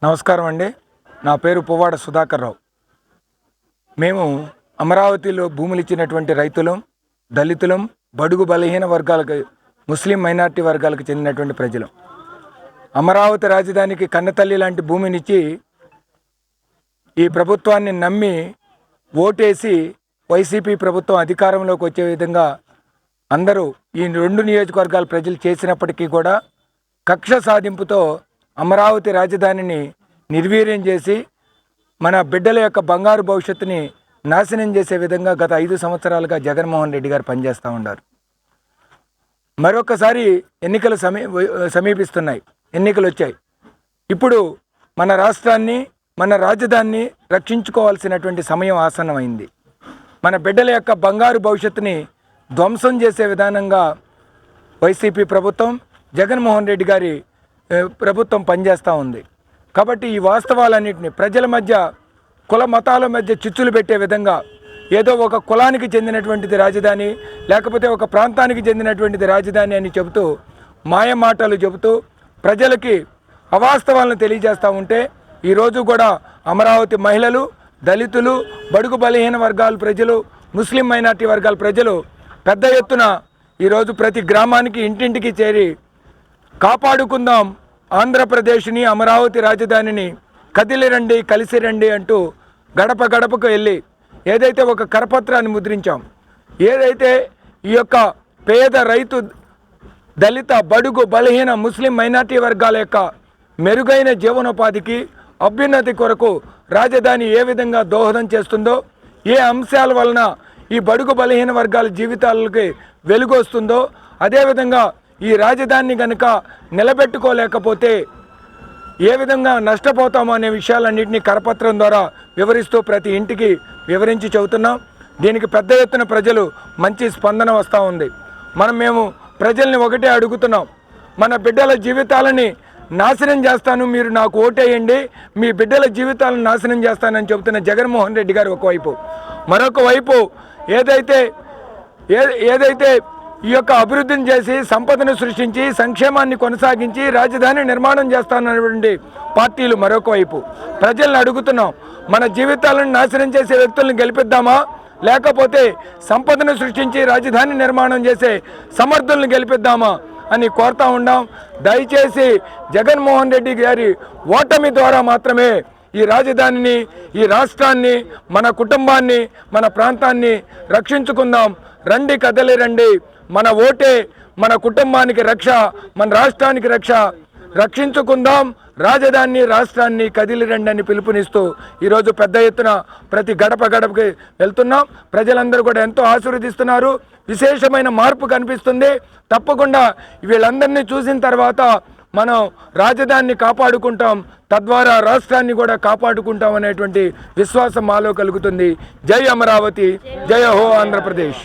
నమస్కారం అండి. నా పేరు పువ్వాడ సుధాకర్ రావు. మేము అమరావతిలో భూములు ఇచ్చినటువంటి రైతులం, దళితులం, బడుగు బలహీన వర్గాలకు, ముస్లిం మైనార్టీ వర్గాలకు చెందినటువంటి ప్రజలం. అమరావతి రాజధానికి కన్నతల్లి లాంటి భూమినిచ్చి ఈ ప్రభుత్వాన్ని నమ్మి ఓటేసి వైసీపీ ప్రభుత్వం అధికారంలోకి వచ్చే విధంగా అందరూ ఈ 2 నియోజకవర్గాల ప్రజలు చేసినప్పటికీ కూడా కక్ష సాధింపుతో అమరావతి రాజధానిని నిర్వీర్యం చేసి మన బిడ్డల యొక్క బంగారు భవిష్యత్తుని నాశనం చేసే విధంగా గత 5 సంవత్సరాలుగా జగన్మోహన్ రెడ్డి గారు పనిచేస్తూ ఉన్నారు. మరొకసారి ఎన్నికలు సమీపిస్తున్నాయి, ఎన్నికలు వచ్చాయి. ఇప్పుడు మన రాష్ట్రాన్ని, మన రాజధానిని రక్షించుకోవాల్సినటువంటి సమయం ఆసన్నమైంది. మన బిడ్డల యొక్క బంగారు భవిష్యత్తుని ధ్వంసం చేసే విధానంగా వైసీపీ ప్రభుత్వం, జగన్మోహన్ రెడ్డి గారి ప్రభుత్వం పనిచేస్తూ ఉంది. కాబట్టి ఈ వాస్తవాలన్నింటినీ ప్రజల మధ్య, కుల మతాల మధ్య చిచ్చులు పెట్టే విధంగా ఏదో ఒక కులానికి చెందినటువంటిది రాజధాని, లేకపోతే ఒక ప్రాంతానికి చెందినటువంటిది రాజధాని అని చెబుతూ మాయ మాటలు చెబుతూ ప్రజలకి అవాస్తవాలను తెలియజేస్తూ ఉంటే ఈరోజు కూడా అమరావతి మహిళలు, దళితులు, బడుగు బలహీన వర్గాల ప్రజలు, ముస్లిం మైనార్టీ వర్గాల ప్రజలు పెద్ద ఎత్తున ఈరోజు ప్రతి గ్రామానికి, ఇంటింటికి చేరి కాపాడుకుందాం ఆంధ్రప్రదేశ్ని, అమరావతి రాజధానిని, కదిలి రండి, కలిసి రండి అంటూ గడప గడపకు వెళ్ళి ఏదైతే ఒక కరపత్రాన్ని ముద్రించాం, ఏదైతే ఈ యొక్క పేద రైతు, దళిత, బడుగు బలహీన, ముస్లిం మైనార్టీ వర్గాల యొక్క మెరుగైన జీవనోపాధికి, అభ్యున్నతి కొరకు రాజధాని ఏ విధంగా దోహదం చేస్తుందో, ఏ అంశాల వలన ఈ బడుగు బలహీన వర్గాల జీవితాలకి వెలుగు వస్తుందో, అదేవిధంగా ఈ రాజధానిని కనుక నిలబెట్టుకోలేకపోతే ఏ విధంగా నష్టపోతామో అనే విషయాలన్నింటినీ కరపత్రం ద్వారా వివరిస్తూ ప్రతి ఇంటికి వివరించి చెబుతున్నాం. దీనికి పెద్ద ఎత్తున ప్రజలు మంచి స్పందన వస్తూ ఉంది. మేము ప్రజల్ని ఒకటే అడుగుతున్నాం, మన బిడ్డల జీవితాలని నాశనం చేస్తాను, మీరు నాకు ఓటేయండి, మీ బిడ్డల జీవితాలను నాశనం చేస్తానని చెబుతున్న జగన్మోహన్ రెడ్డి గారు ఒకవైపు, మరొక వైపు ఏదైతే ఈ యొక్క అభివృద్ధిని చేసి, సంపదను సృష్టించి, సంక్షేమాన్ని కొనసాగించి రాజధాని నిర్మాణం చేస్తానన్నటువంటి పార్టీలు మరొక వైపు. ప్రజలను అడుగుతున్నాం, మన జీవితాలను నాశనం చేసే వ్యక్తులను గెలిపిద్దామా, లేకపోతే సంపదను సృష్టించి రాజధాని నిర్మాణం చేసే సమర్థులను గెలిపిద్దామా అని కోరుతా ఉన్నాం. దయచేసి జగన్మోహన్ రెడ్డి గారి ఓటమి ద్వారా మాత్రమే ఈ రాజధానిని, ఈ రాష్ట్రాన్ని, మన కుటుంబాన్ని, మన ప్రాంతాన్ని రక్షించుకుందాం. రండి, కదలి రండి. మన ఓటే మన కుటుంబానికి రక్ష, మన రాష్ట్రానికి రక్ష. రక్షించుకుందాం రాజధాని, రాష్ట్రాన్ని, కదిలి రండి అని పిలుపునిస్తూ ఈరోజు పెద్ద ఎత్తున ప్రతి గడప గడపకి వెళ్తున్నాం. ప్రజలందరూ కూడా ఎంతో ఆశీర్వదిస్తున్నారు. విశేషమైన మార్పు కనిపిస్తుంది. తప్పకుండా వీళ్ళందరినీ చూసిన తర్వాత మనం రాజధానిని కాపాడుకుంటాం, తద్వారా రాష్ట్రాన్ని కూడా కాపాడుకుంటాం అనేటువంటి విశ్వాసం మాలో కలుగుతుంది. జై అమరావతి, జయ హో ఆంధ్రప్రదేశ్.